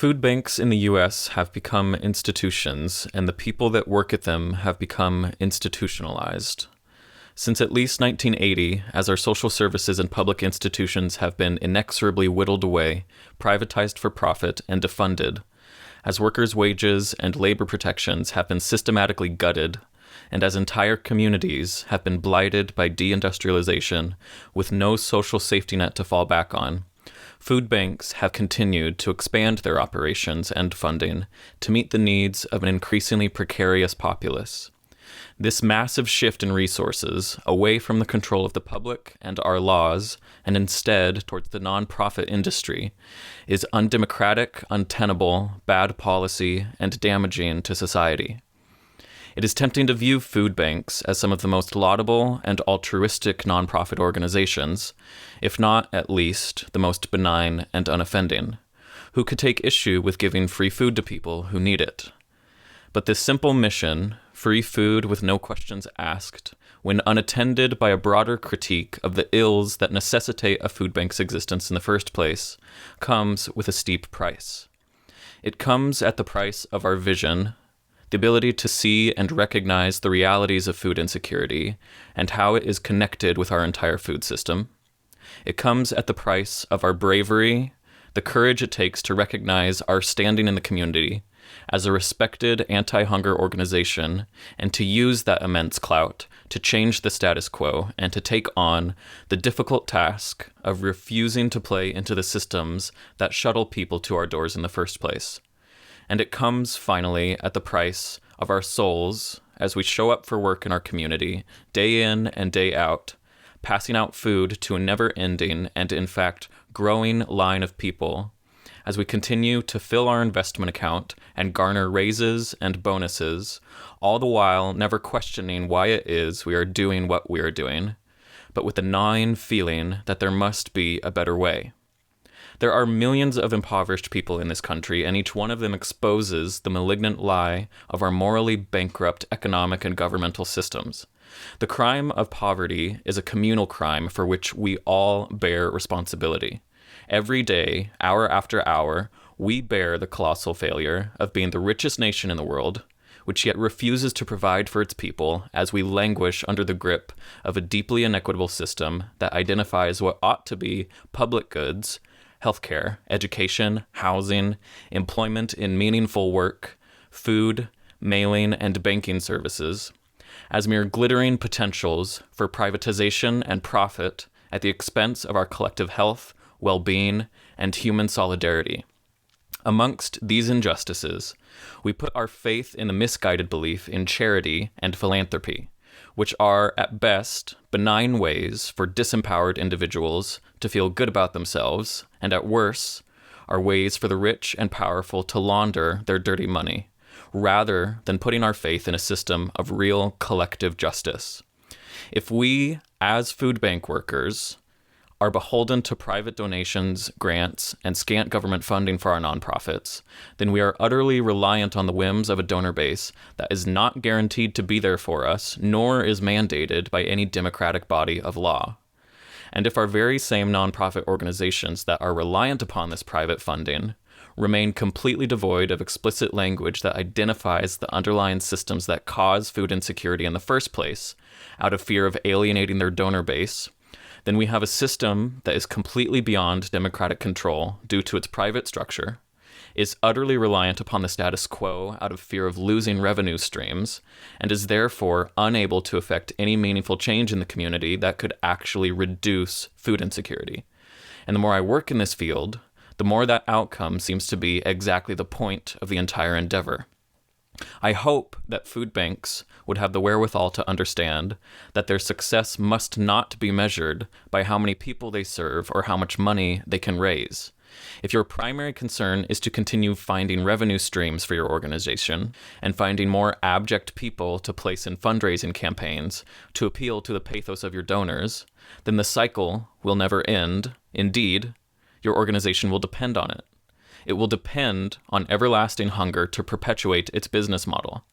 Food banks in the US have become institutions, and the people that work at them have become institutionalized. Since at least 1980, as our social services and public institutions have been inexorably whittled away, privatized for profit, and defunded, as workers' wages and labor protections have been systematically gutted, and as entire communities have been blighted by deindustrialization with no social safety net to fall back on, food banks have continued to expand their operations and funding to meet the needs of an increasingly precarious populace. This massive shift in resources away from the control of the public and our laws, and instead towards the nonprofit industry, is undemocratic, untenable, bad policy, and damaging to society. It is tempting to view food banks as some of the most laudable and altruistic nonprofit organizations, if not, at least, the most benign and unoffending, who could take issue with giving free food to people who need it. But this simple mission, free food with no questions asked, when unattended by a broader critique of the ills that necessitate a food bank's existence in the first place, comes with a steep price. It comes at the price of our vision, the ability to see and recognize the realities of food insecurity and how it is connected with our entire food system. It comes at the price of our bravery, the courage it takes to recognize our standing in the community as a respected anti-hunger organization and to use that immense clout to change the status quo and to take on the difficult task of refusing to play into the systems that shuttle people to our doors in the first place. And it comes, finally, at the price of our souls as we show up for work in our community, day in and day out, passing out food to a never-ending and, in fact, growing line of people, as we continue to fill our investment account and garner raises and bonuses, all the while never questioning why it is we are doing what we are doing, but with the gnawing feeling that there must be a better way. There are millions of impoverished people in this country, and each one of them exposes the malignant lie of our morally bankrupt economic and governmental systems. The crime of poverty is a communal crime for which we all bear responsibility. Every day, hour after hour, we bear the colossal failure of being the richest nation in the world, which yet refuses to provide for its people as we languish under the grip of a deeply inequitable system that identifies what ought to be public goods, healthcare, education, housing, employment in meaningful work, food, mailing, and banking services, as mere glittering potentials for privatization and profit at the expense of our collective health, well-being, and human solidarity. Amongst these injustices, we put our faith in the misguided belief in charity and philanthropy, which are, at best, benign ways for disempowered individuals to feel good about themselves, and at worst, are ways for the rich and powerful to launder their dirty money, rather than putting our faith in a system of real collective justice. If we, as food bank workers, are beholden to private donations, grants, and scant government funding for our nonprofits, then we are utterly reliant on the whims of a donor base that is not guaranteed to be there for us, nor is mandated by any democratic body of law. And if our very same nonprofit organizations that are reliant upon this private funding remain completely devoid of explicit language that identifies the underlying systems that cause food insecurity in the first place, out of fear of alienating their donor base, then we have a system that is completely beyond democratic control due to its private structure, is utterly reliant upon the status quo out of fear of losing revenue streams, and is therefore unable to effect any meaningful change in the community that could actually reduce food insecurity. And the more I work in this field, the more that outcome seems to be exactly the point of the entire endeavor. I hope that food banks would have the wherewithal to understand that their success must not be measured by how many people they serve or how much money they can raise. If your primary concern is to continue finding revenue streams for your organization and finding more abject people to place in fundraising campaigns to appeal to the pathos of your donors, then the cycle will never end. Indeed, your organization will depend on it. It will depend on everlasting hunger to perpetuate its business model.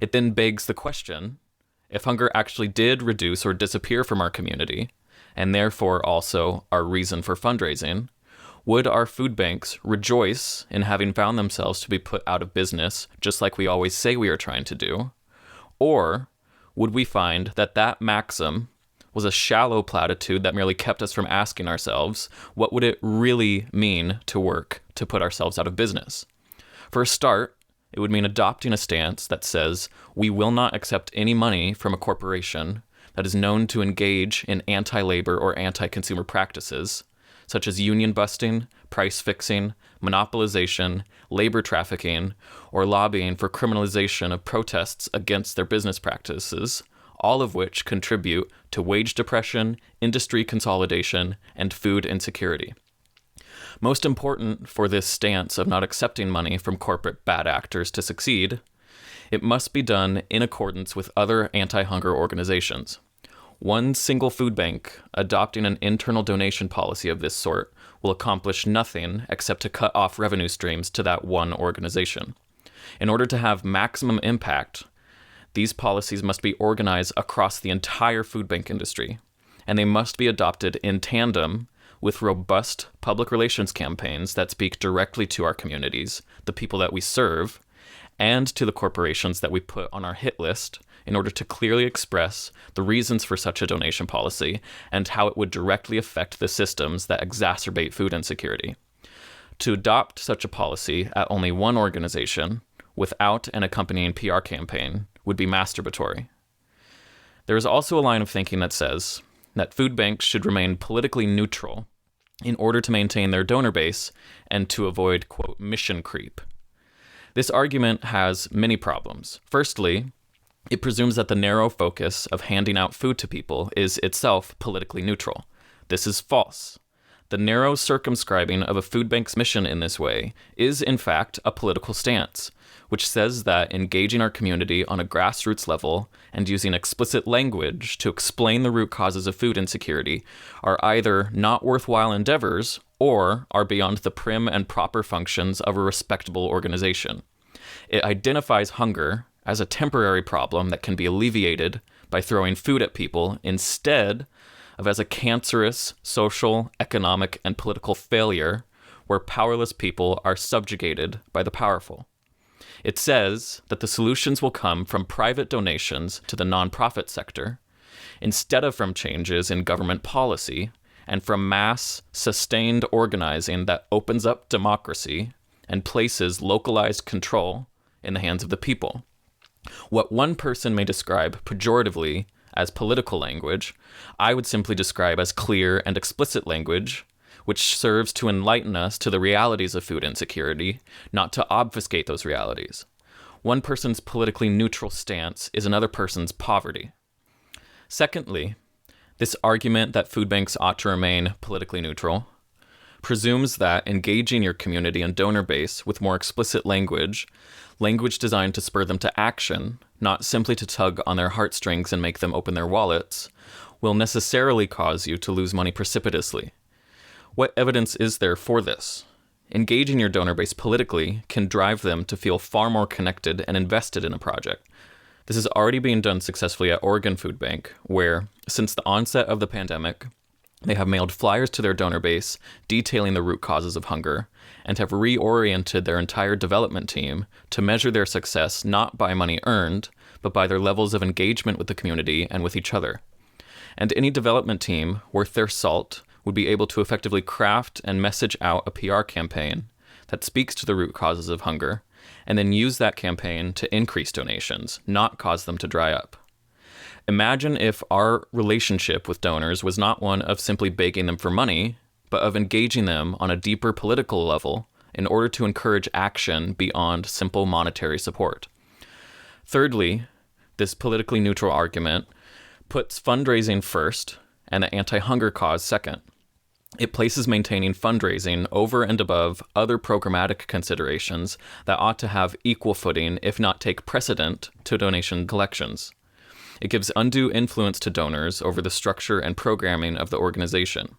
It then begs the question, if hunger actually did reduce or disappear from our community, and therefore also our reason for fundraising, Would our food banks rejoice in having found themselves to be put out of business, just like we always say we are trying to do? Or would we find that that maxim was a shallow platitude that merely kept us from asking ourselves, what would it really mean to work to put ourselves out of business? For a start, it would mean adopting a stance that says we will not accept any money from a corporation that is known to engage in anti-labor or anti-consumer practices, such as union busting, price fixing, monopolization, labor trafficking, or lobbying for criminalization of protests against their business practices, all of which contribute to wage depression, industry consolidation, and food insecurity. Most important for this stance of not accepting money from corporate bad actors to succeed, it must be done in accordance with other anti-hunger organizations. One single food bank adopting an internal donation policy of this sort will accomplish nothing except to cut off revenue streams to that one organization. In order to have maximum impact, these policies must be organized across the entire food bank industry, and they must be adopted in tandem with robust public relations campaigns that speak directly to our communities, the people that we serve, and to the corporations that we put on our hit list in order to clearly express the reasons for such a donation policy and how it would directly affect the systems that exacerbate food insecurity. To adopt such a policy at only one organization without an accompanying PR campaign would be masturbatory. There is also a line of thinking that says that food banks should remain politically neutral in order to maintain their donor base and to avoid, quote, mission creep. This argument has many problems. Firstly, it presumes that the narrow focus of handing out food to people is itself politically neutral. This is false. The narrow circumscribing of a food bank's mission in this way is, in fact, a political stance, which says that engaging our community on a grassroots level and using explicit language to explain the root causes of food insecurity are either not worthwhile endeavors or are beyond the prim and proper functions of a respectable organization. It identifies hunger as a temporary problem that can be alleviated by throwing food at people instead of as a cancerous social, economic, and political failure where powerless people are subjugated by the powerful. It says that the solutions will come from private donations to the nonprofit sector, instead of from changes in government policy, and from mass, sustained organizing that opens up democracy and places localized control in the hands of the people. What one person may describe pejoratively as political language, I would simply describe as clear and explicit language, which serves to enlighten us to the realities of food insecurity, not to obfuscate those realities. One person's politically neutral stance is another person's poverty. Secondly, this argument that food banks ought to remain politically neutral presumes that engaging your community and donor base with more explicit language designed to spur them to action, not simply to tug on their heartstrings and make them open their wallets, will necessarily cause you to lose money precipitously. What evidence is there for this? Engaging your donor base politically can drive them to feel far more connected and invested in a project. This is already being done successfully at Oregon Food Bank, where, since the onset of the pandemic, they have mailed flyers to their donor base detailing the root causes of hunger and have reoriented their entire development team to measure their success not by money earned, but by their levels of engagement with the community and with each other. And any development team worth their salt would be able to effectively craft and message out a PR campaign that speaks to the root causes of hunger, and then use that campaign to increase donations, not cause them to dry up. Imagine if our relationship with donors was not one of simply begging them for money, but of engaging them on a deeper political level in order to encourage action beyond simple monetary support. Thirdly, this politically neutral argument puts fundraising first and the anti-hunger cause second. It places maintaining fundraising over and above other programmatic considerations that ought to have equal footing, if not take precedent, to donation collections. It gives undue influence to donors over the structure and programming of the organization.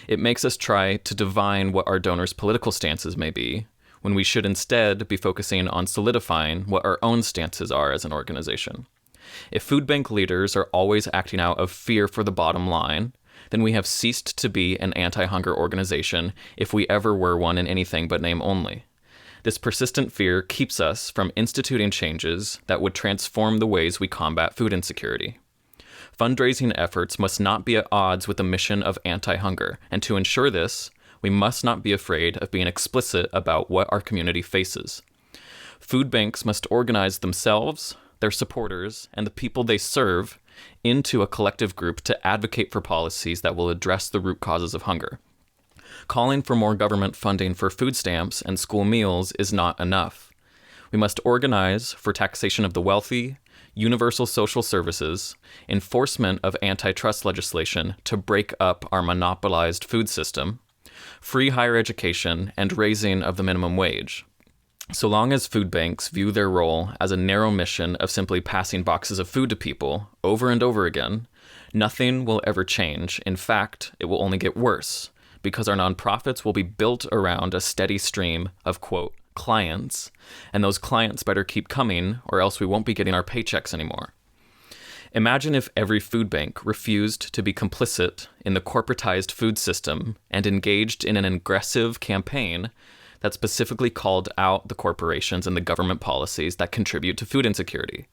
It makes us try to divine what our donors' political stances may be, when we should instead be focusing on solidifying what our own stances are as an organization. If food bank leaders are always acting out of fear for the bottom line, then we have ceased to be an anti-hunger organization if we ever were one in anything but name only. This persistent fear keeps us from instituting changes that would transform the ways we combat food insecurity. Fundraising efforts must not be at odds with the mission of anti-hunger, and to ensure this, we must not be afraid of being explicit about what our community faces. Food banks must organize themselves, their supporters, and the people they serve into a collective group to advocate for policies that will address the root causes of hunger. Calling for more government funding for food stamps and school meals is not enough. We must organize for taxation of the wealthy, universal social services, enforcement of antitrust legislation to break up our monopolized food system, free higher education, and raising of the minimum wage. So long as food banks view their role as a narrow mission of simply passing boxes of food to people over and over again, nothing will ever change. In fact, it will only get worse, because our nonprofits will be built around a steady stream of, quote, clients, and those clients better keep coming or else we won't be getting our paychecks anymore. Imagine if every food bank refused to be complicit in the corporatized food system and engaged in an aggressive campaign that specifically called out the corporations and the government policies that contribute to food insecurity.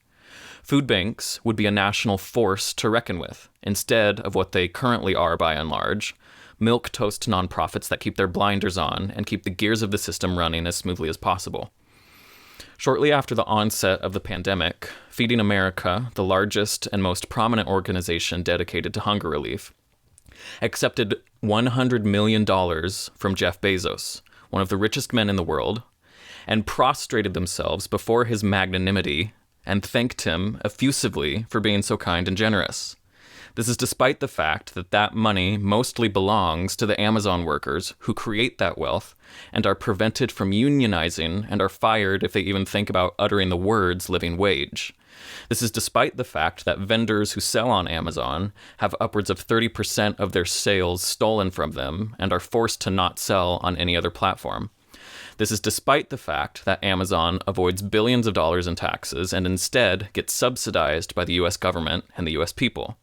Food banks would be a national force to reckon with, instead of what they currently are by and large, milquetoast nonprofits that keep their blinders on and keep the gears of the system running as smoothly as possible. Shortly after the onset of the pandemic, Feeding America, the largest and most prominent organization dedicated to hunger relief, accepted $100 million from Jeff Bezos, one of the richest men in the world, and prostrated themselves before his magnanimity and thanked him effusively for being so kind and generous. This is despite the fact that that money mostly belongs to the Amazon workers who create that wealth and are prevented from unionizing and are fired if they even think about uttering the words living wage. This is despite the fact that vendors who sell on Amazon have upwards of 30% of their sales stolen from them and are forced to not sell on any other platform. This is despite the fact that Amazon avoids billions of dollars in taxes and instead gets subsidized by the US government and the US people.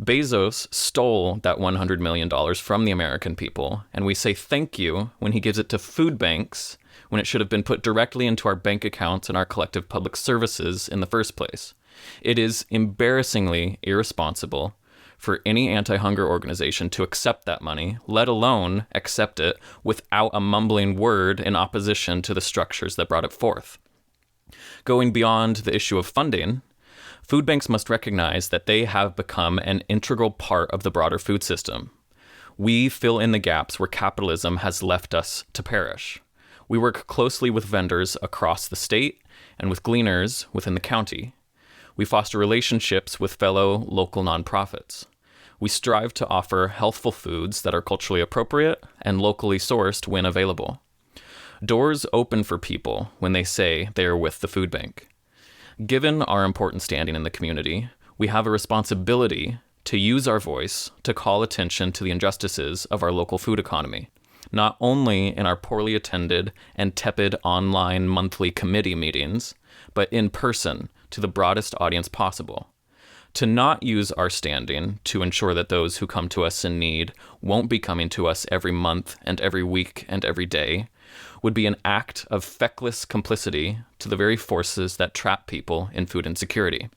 Bezos stole that $100 million from the American people, and we say thank you when he gives it to food banks when it should have been put directly into our bank accounts and our collective public services in the first place. It is embarrassingly irresponsible for any anti-hunger organization to accept that money, let alone accept it without a mumbling word in opposition to the structures that brought it forth. Going beyond the issue of funding, food banks must recognize that they have become an integral part of the broader food system. We fill in the gaps where capitalism has left us to perish. We work closely with vendors across the state and with gleaners within the county. We foster relationships with fellow local nonprofits. We strive to offer healthful foods that are culturally appropriate and locally sourced when available. Doors open for people when they say they are with the food bank. Given our important standing in the community, we have a responsibility to use our voice to call attention to the injustices of our local food economy, not only in our poorly attended and tepid online monthly committee meetings, but in person to the broadest audience possible. To not use our standing to ensure that those who come to us in need won't be coming to us every month and every week and every day would be an act of feckless complicity to the very forces that trap people in food insecurity.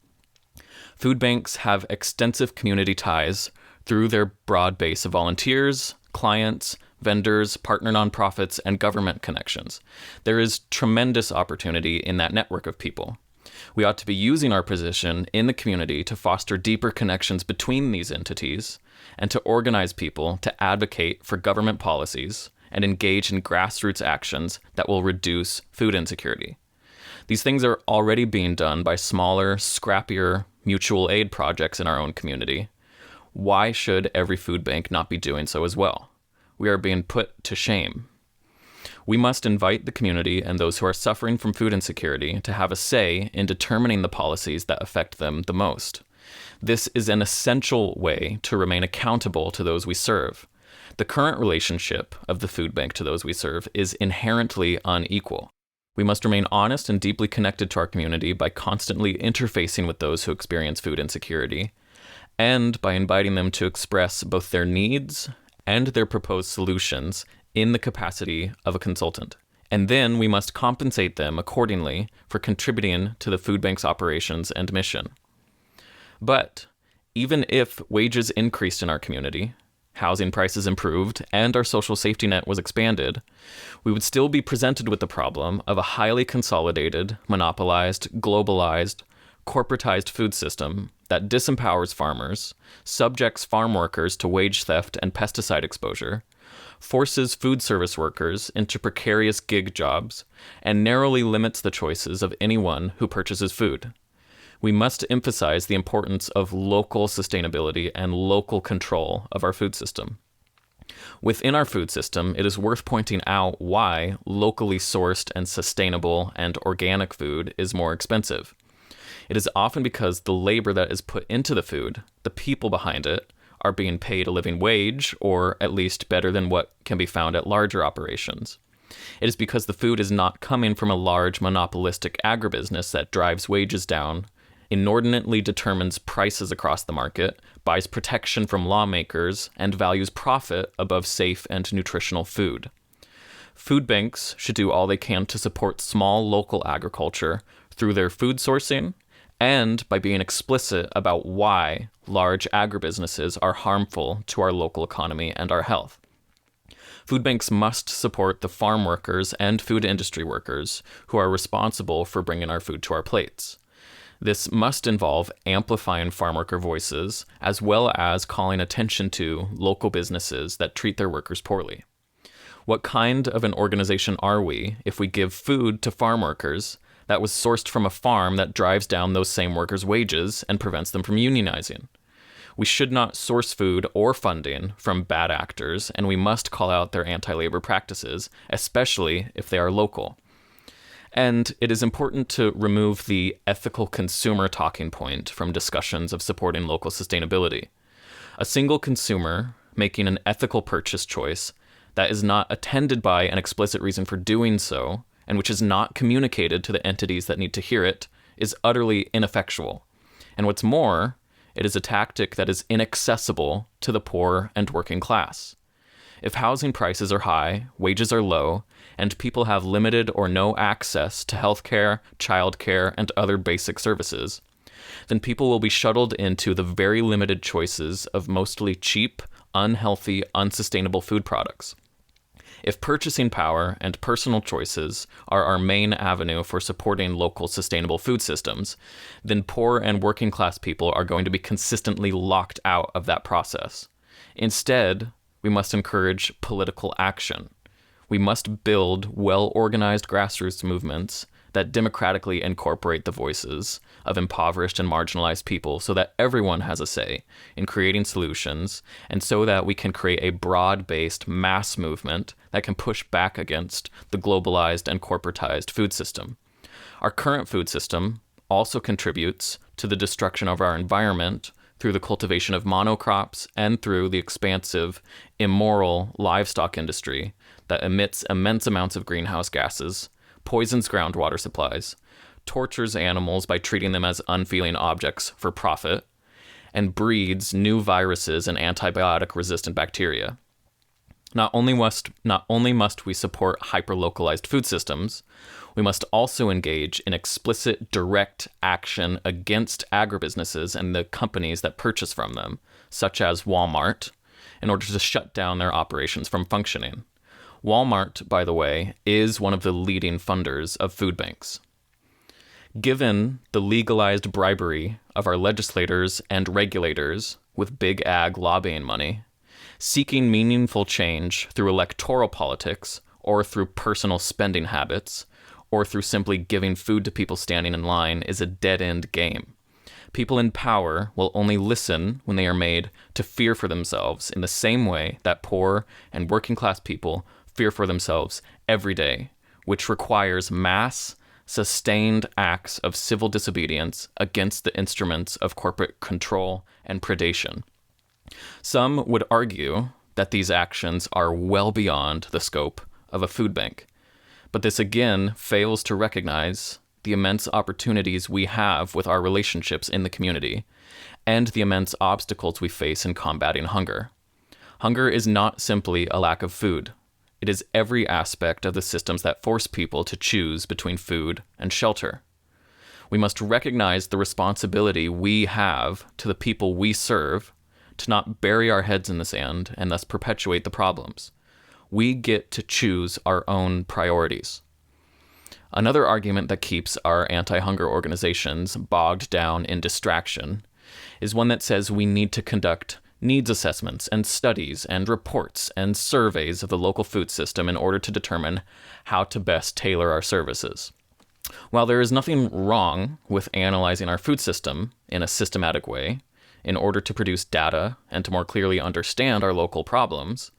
Food banks have extensive community ties through their broad base of volunteers, clients, vendors, partner nonprofits, and government connections. There is tremendous opportunity in that network of people. We ought to be using our position in the community to foster deeper connections between these entities and to organize people to advocate for government policies and engage in grassroots actions that will reduce food insecurity. These things are already being done by smaller, scrappier mutual aid projects in our own community. Why should every food bank not be doing so as well? We are being put to shame. We must invite the community and those who are suffering from food insecurity to have a say in determining the policies that affect them the most. This is an essential way to remain accountable to those we serve. The current relationship of the food bank to those we serve is inherently unequal. We must remain honest and deeply connected to our community by constantly interfacing with those who experience food insecurity, and by inviting them to express both their needs and their proposed solutions in the capacity of a consultant. And then we must compensate them accordingly for contributing to the food bank's operations and mission. But even if wages increased in our community, housing prices improved, and our social safety net was expanded, we would still be presented with the problem of a highly consolidated, monopolized, globalized, corporatized food system that disempowers farmers, subjects farm workers to wage theft and pesticide exposure, forces food service workers into precarious gig jobs, and narrowly limits the choices of anyone who purchases food. We must emphasize the importance of local sustainability and local control of our food system. Within our food system, it is worth pointing out why locally sourced and sustainable and organic food is more expensive. It is often because the labor that is put into the food, the people behind it, are being paid a living wage, or at least better than what can be found at larger operations. It is because the food is not coming from a large monopolistic agribusiness that drives wages down, inordinately determines prices across the market, buys protection from lawmakers, and values profit above safe and nutritional food. Food banks should do all they can to support small local agriculture through their food sourcing and by being explicit about why large agribusinesses are harmful to our local economy and our health. Food banks must support the farm workers and food industry workers who are responsible for bringing our food to our plates. This must involve amplifying farm worker voices, as well as calling attention to local businesses that treat their workers poorly. What kind of an organization are we if we give food to farm workers that was sourced from a farm that drives down those same workers' wages and prevents them from unionizing? We should not source food or funding from bad actors, and we must call out their anti-labor practices, especially if they are local. And it is important to remove the ethical consumer talking point from discussions of supporting local sustainability. A single consumer making an ethical purchase choice that is not attended by an explicit reason for doing so, and which is not communicated to the entities that need to hear it, is utterly ineffectual. And what's more, it is a tactic that is inaccessible to the poor and working class. If housing prices are high, wages are low, and people have limited or no access to healthcare, childcare, and other basic services, then people will be shuttled into the very limited choices of mostly cheap, unhealthy, unsustainable food products. If purchasing power and personal choices are our main avenue for supporting local sustainable food systems, then poor and working class people are going to be consistently locked out of that process. Instead, we must encourage political action. We must build well-organized grassroots movements that democratically incorporate the voices of impoverished and marginalized people so that everyone has a say in creating solutions, and so that we can create a broad-based mass movement that can push back against the globalized and corporatized food system. Our current food system also contributes to the destruction of our environment through the cultivation of monocrops and through the expansive, immoral livestock industry that emits immense amounts of greenhouse gases, poisons groundwater supplies, tortures animals by treating them as unfeeling objects for profit, and breeds new viruses and antibiotic-resistant bacteria. Not only must we support hyper-localized food systems, we must also engage in explicit direct action against agribusinesses and the companies that purchase from them, such as Walmart, in order to shut down their operations from functioning. Walmart, by the way, is one of the leading funders of food banks. Given the legalized bribery of our legislators and regulators with big ag lobbying money, seeking meaningful change through electoral politics or through personal spending habits or through simply giving food to people standing in line is a dead-end game. People in power will only listen when they are made to fear for themselves in the same way that poor and working-class people fear for themselves every day, which requires mass, sustained acts of civil disobedience against the instruments of corporate control and predation. Some would argue that these actions are well beyond the scope of a food bank, but this again fails to recognize the immense opportunities we have with our relationships in the community, and the immense obstacles we face in combating hunger. Hunger is not simply a lack of food. It is every aspect of the systems that force people to choose between food and shelter. We must recognize the responsibility we have to the people we serve to not bury our heads in the sand and thus perpetuate the problems. We get to choose our own priorities. Another argument that keeps our anti-hunger organizations bogged down in distraction is one that says we need to conduct needs assessments and studies and reports and surveys of the local food system in order to determine how to best tailor our services. While there is nothing wrong with analyzing our food system in a systematic way in order to produce data and to more clearly understand our local problems,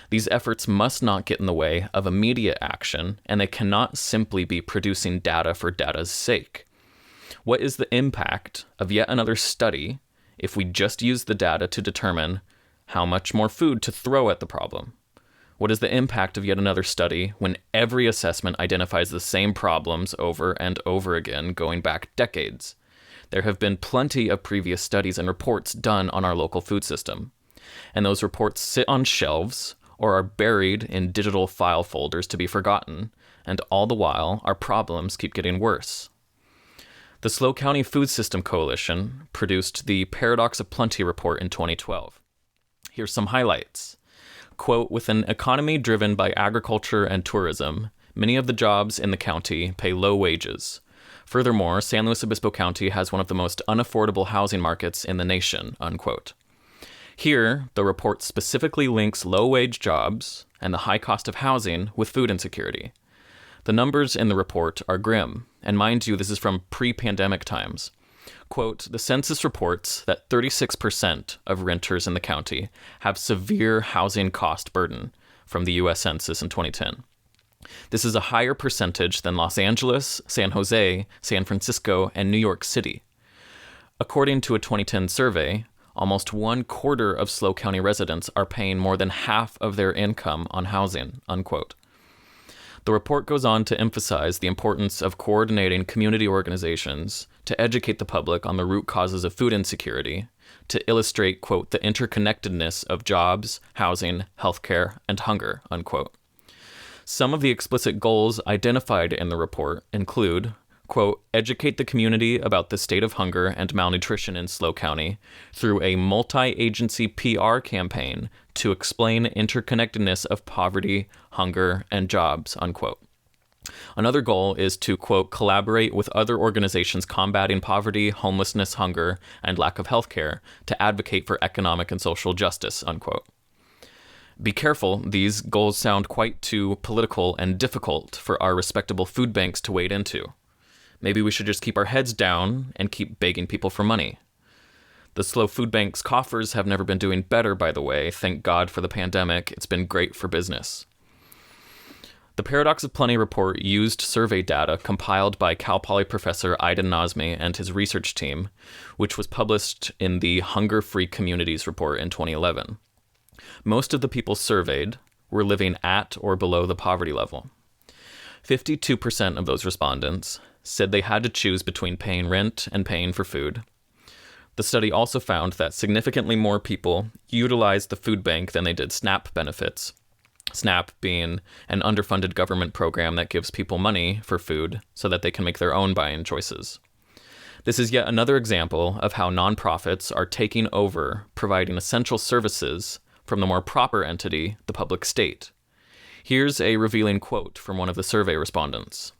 these efforts must not get in the way of immediate action, and they cannot simply be producing data for data's sake. What is the impact of yet another study if we just use the data to determine how much more food to throw at the problem? What is the impact of yet another study when every assessment identifies the same problems over and over again, going back decades? There have been plenty of previous studies and reports done on our local food system, and those reports sit on shelves or are buried in digital file folders to be forgotten, and all the while, our problems keep getting worse. The SLO County Food System Coalition produced the Paradox of Plenty report in 2012. Here's some highlights. Quote, with an economy driven by agriculture and tourism, many of the jobs in the county pay low wages. Furthermore, San Luis Obispo County has one of the most unaffordable housing markets in the nation, unquote. Here, the report specifically links low-wage jobs and the high cost of housing with food insecurity. The numbers in the report are grim, and mind you, this is from pre-pandemic times. Quote, the census reports that 36% of renters in the county have severe housing cost burden from the U.S. Census in 2010. This is a higher percentage than Los Angeles, San Jose, San Francisco, and New York City. According to a 2010 survey, almost 1/4 of SLO County residents are paying more than half of their income on housing, unquote. The report goes on to emphasize the importance of coordinating community organizations to educate the public on the root causes of food insecurity, to illustrate, quote, the interconnectedness of jobs, housing, healthcare, and hunger, unquote. Some of the explicit goals identified in the report include, quote, educate the community about the state of hunger and malnutrition in SLO County through a multi-agency PR campaign to explain interconnectedness of poverty, hunger, and jobs, unquote. Another goal is to, quote, collaborate with other organizations combating poverty, homelessness, hunger, and lack of health care to advocate for economic and social justice, unquote. Be careful, these goals sound quite too political and difficult for our respectable food banks to wade into. Maybe we should just keep our heads down and keep begging people for money. The SLO Food Bank's coffers have never been doing better, by the way. Thank God for the pandemic. It's been great for business. The Paradox of Plenty report used survey data compiled by Cal Poly professor Aidan Nazmi and his research team, which was published in the Hunger-Free Communities report in 2011. Most of the people surveyed were living at or below the poverty level. 52% of those respondents said they had to choose between paying rent and paying for food. The study also found that significantly more people utilized the food bank than they did SNAP benefits. SNAP being an underfunded government program that gives people money for food so that they can make their own buying choices. This is yet another example of how nonprofits are taking over providing essential services from the more proper entity, the public state. Here's a revealing quote from one of the survey respondents.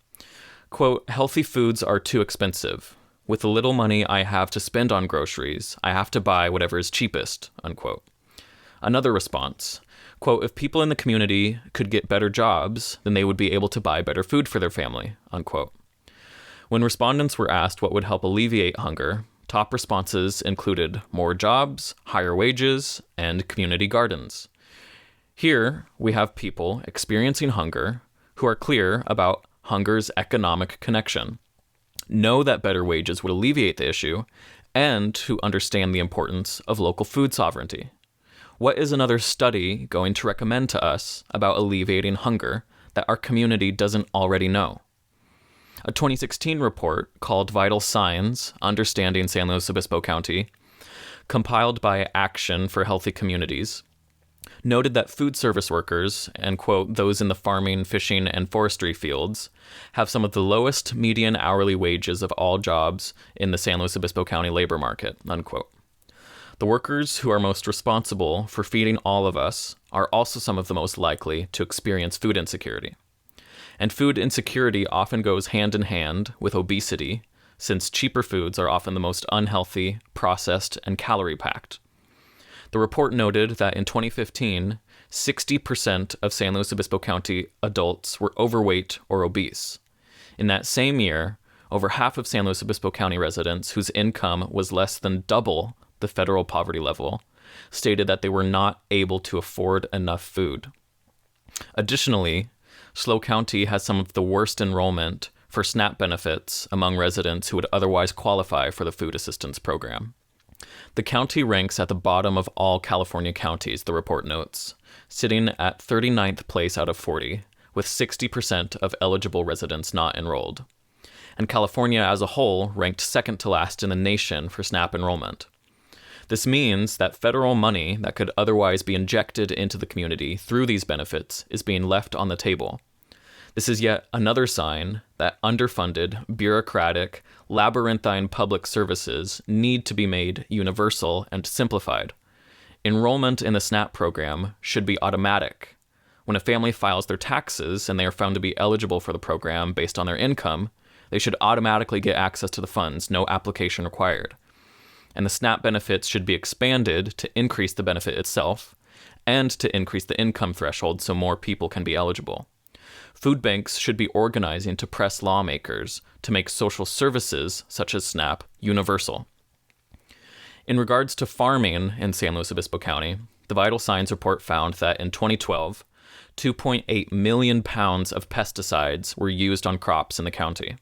Quote, healthy foods are too expensive. With the little money I have to spend on groceries, I have to buy whatever is cheapest, unquote. Another response, quote, if people in the community could get better jobs, then they would be able to buy better food for their family, unquote. When respondents were asked what would help alleviate hunger, top responses included more jobs, higher wages, and community gardens. Here, we have people experiencing hunger who are clear about hunger's economic connection, know that better wages would alleviate the issue, and who understand the importance of local food sovereignty. What is another study going to recommend to us about alleviating hunger that our community doesn't already know? A 2016 report called Vital Signs, Understanding San Luis Obispo County, compiled by Action for Healthy Communities, noted that food service workers, and quote, those in the farming, fishing, and forestry fields, have some of the lowest median hourly wages of all jobs in the San Luis Obispo County labor market, unquote. The workers who are most responsible for feeding all of us are also some of the most likely to experience food insecurity. And food insecurity often goes hand in hand with obesity, since cheaper foods are often the most unhealthy, processed, and calorie-packed. The report noted that in 2015, 60% of San Luis Obispo County adults were overweight or obese. In that same year, over half of San Luis Obispo County residents whose income was less than double the federal poverty level stated that they were not able to afford enough food. Additionally, SLO County has some of the worst enrollment for SNAP benefits among residents who would otherwise qualify for the food assistance program. The county ranks at the bottom of all California counties, the report notes, sitting at 39th place out of 40, with 60% of eligible residents not enrolled. And California as a whole ranked second to last in the nation for SNAP enrollment. This means that federal money that could otherwise be injected into the community through these benefits is being left on the table. This is yet another sign that underfunded, bureaucratic, labyrinthine public services need to be made universal and simplified. Enrollment in the SNAP program should be automatic. When a family files their taxes and they are found to be eligible for the program based on their income, they should automatically get access to the funds, no application required. And the SNAP benefits should be expanded to increase the benefit itself and to increase the income threshold so more people can be eligible. Food banks should be organizing to press lawmakers to make social services, such as SNAP, universal. In regards to farming in San Luis Obispo County, the Vital Signs report found that in 2012, 2.8 million pounds of pesticides were used on crops in the county.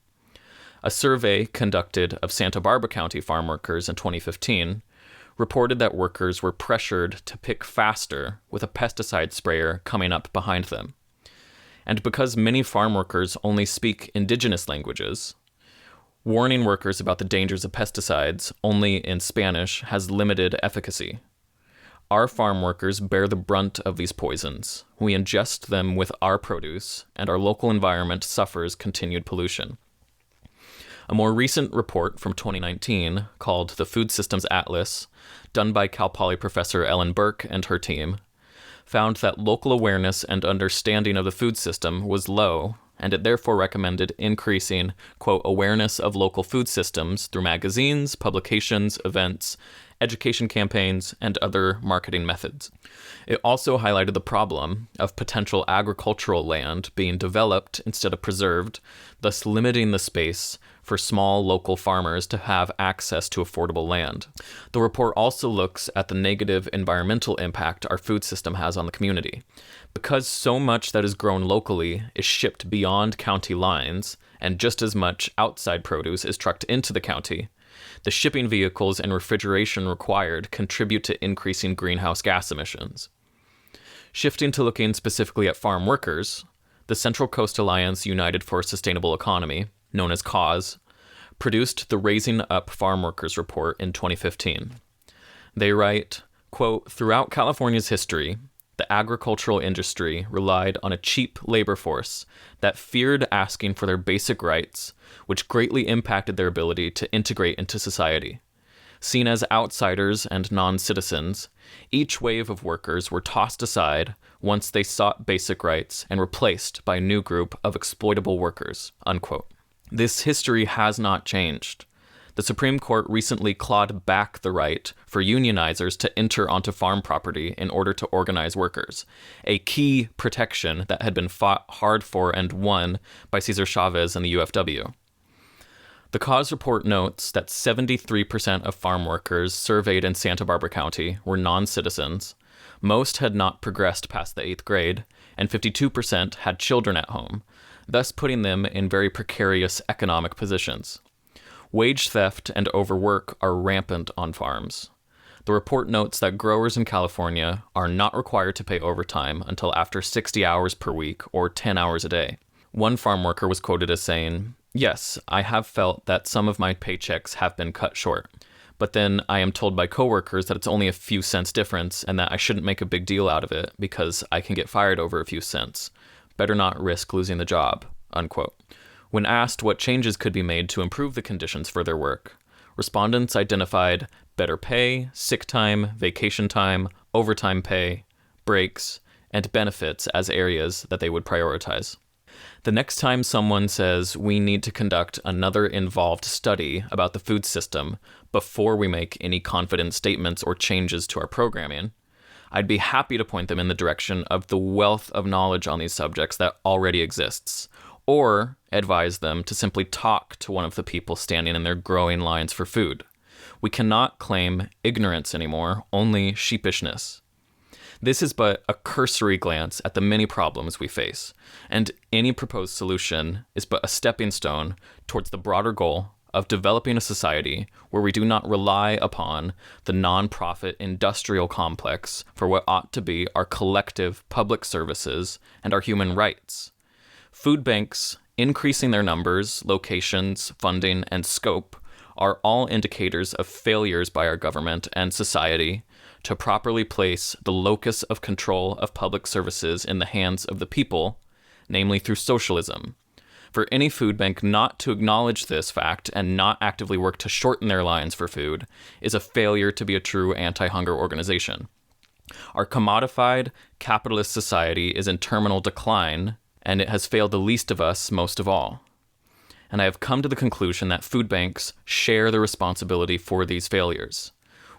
A survey conducted of Santa Barbara County farm workers in 2015 reported that workers were pressured to pick faster with a pesticide sprayer coming up behind them. And because many farm workers only speak indigenous languages, warning workers about the dangers of pesticides only in Spanish has limited efficacy. Our farm workers bear the brunt of these poisons. We ingest them with our produce, and our local environment suffers continued pollution. A more recent report from 2019, called the Food Systems Atlas, done by Cal Poly professor Ellen Burke and her team, found that local awareness and understanding of the food system was low, and it therefore recommended increasing, quote, awareness of local food systems through magazines, publications, events, education campaigns, and other marketing methods. It also highlighted the problem of potential agricultural land being developed instead of preserved, thus limiting the space for small local farmers to have access to affordable land. The report also looks at the negative environmental impact our food system has on the community. Because so much that is grown locally is shipped beyond county lines, and just as much outside produce is trucked into the county, the shipping vehicles and refrigeration required contribute to increasing greenhouse gas emissions. Shifting to looking specifically at farm workers, the Central Coast Alliance United for a Sustainable Economy, known as CAUSE, produced the Raising Up Farm Workers report in 2015. They write, quote, throughout California's history, the agricultural industry relied on a cheap labor force that feared asking for their basic rights, which greatly impacted their ability to integrate into society. Seen as outsiders and non-citizens, each wave of workers were tossed aside once they sought basic rights and replaced by a new group of exploitable workers, unquote. This history has not changed. The Supreme Court recently clawed back the right for unionizers to enter onto farm property in order to organize workers, a key protection that had been fought hard for and won by Cesar Chavez and the UFW. The CAUSE report notes that 73% of farm workers surveyed in Santa Barbara County were non-citizens, most had not progressed past the 8th grade, and 52% had children at home, thus putting them in very precarious economic positions. Wage theft and overwork are rampant on farms. The report notes that growers in California are not required to pay overtime until after 60 hours per week or 10 hours a day. One farm worker was quoted as saying, "Yes, I have felt that some of my paychecks have been cut short, But then I am told by coworkers that it's only a few cents difference and that I shouldn't make a big deal out of it because I can get fired over a few cents. Better not risk losing the job, unquote. When asked what changes could be made to improve the conditions for their work, respondents identified better pay, sick time, vacation time, overtime pay, breaks, and benefits as areas that they would prioritize. The next time someone says we need to conduct another involved study about the food system before we make any confident statements or changes to our programming, I'd be happy to point them in the direction of the wealth of knowledge on these subjects that already exists, or advise them to simply talk to one of the people standing in their growing lines for food. We cannot claim ignorance anymore, only sheepishness. This is but a cursory glance at the many problems we face, and any proposed solution is but a stepping stone towards the broader goal of developing a society where we do not rely upon the non-profit industrial complex for what ought to be our collective public services and our human rights. Food banks, increasing their numbers, locations, funding, and scope, are all indicators of failures by our government and society to properly place the locus of control of public services in the hands of the people, namely through socialism. For any food bank not to acknowledge this fact and not actively work to shorten their lines for food is a failure to be a true anti-hunger organization. Our commodified capitalist society is in terminal decline, and it has failed the least of us most of all. And I have come to the conclusion that food banks share the responsibility for these failures.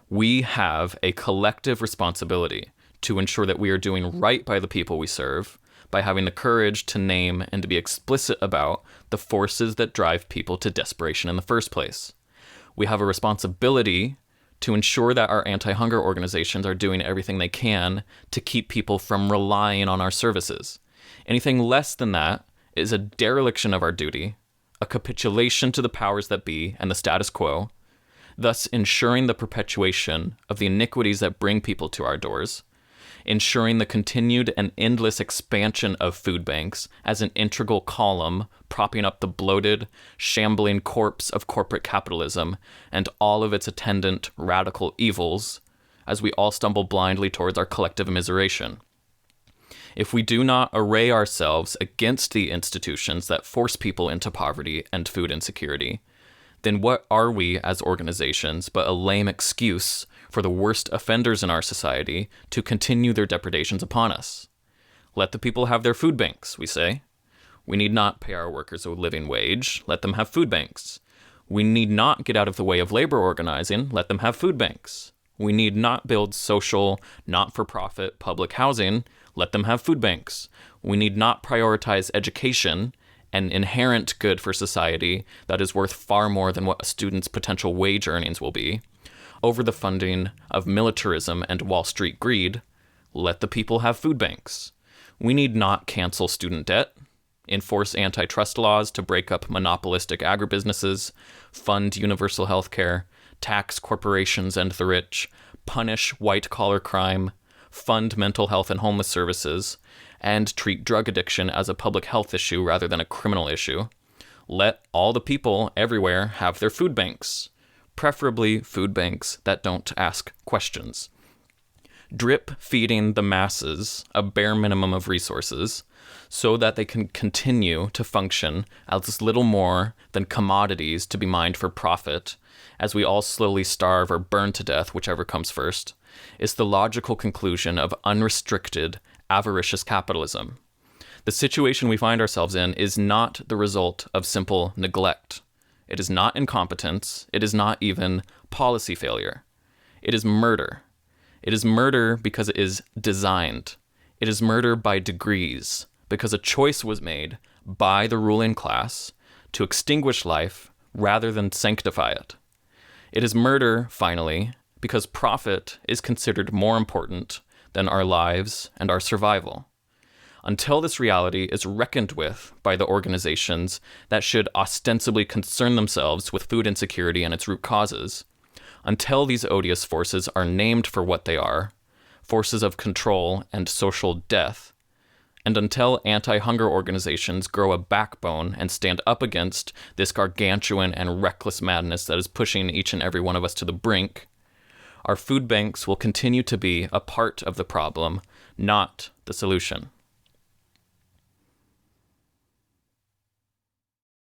We have a collective responsibility to ensure that we are doing right by the people we serve by having the courage to name and to be explicit about the forces that drive people to desperation in the first place. We have a responsibility to ensure that our anti-hunger organizations are doing everything they can to keep people from relying on our services. Anything less than that is a dereliction of our duty, a capitulation to the powers that be and the status quo, thus ensuring the perpetuation of the iniquities that bring people to our doors, ensuring the continued and endless expansion of food banks as an integral column propping up the bloated, shambling corpse of corporate capitalism and all of its attendant radical evils, as we all stumble blindly towards our collective immiseration. If we do not array ourselves against the institutions that force people into poverty and food insecurity, then what are we as organizations but a lame excuse for the worst offenders in our society to continue their depredations upon us? Let the people have their food banks, we say. We need not pay our workers a living wage. Let them have food banks. We need not get out of the way of labor organizing. Let them have food banks. We need not build social, not-for-profit public housing. Let them have food banks. We need not prioritize education, an inherent good for society that is worth far more than what a student's potential wage earnings will be, over the funding of militarism and Wall Street greed. Let the people have food banks. We need not cancel student debt, enforce antitrust laws to break up monopolistic agribusinesses, fund universal health care, tax corporations and the rich, punish white-collar crime, fund mental health and homeless services, and treat drug addiction as a public health issue rather than a criminal issue. Let all the people everywhere have their food banks, preferably food banks that don't ask questions. Drip feeding the masses a bare minimum of resources so that they can continue to function as little more than commodities to be mined for profit, as we all slowly starve or burn to death, whichever comes first, is the logical conclusion of unrestricted, avaricious capitalism. The situation we find ourselves in is not the result of simple neglect. It is not incompetence. It is not even policy failure. It is murder. It is murder because it is designed. It is murder by degrees, because a choice was made by the ruling class to extinguish life rather than sanctify it. It is murder, finally, because profit is considered more important than our lives and our survival. Until this reality is reckoned with by the organizations that should ostensibly concern themselves with food insecurity and its root causes, until these odious forces are named for what they are, forces of control and social death, And until anti-hunger organizations grow a backbone and stand up against this gargantuan and reckless madness that is pushing each and every one of us to the brink, our food banks will continue to be a part of the problem, not the solution.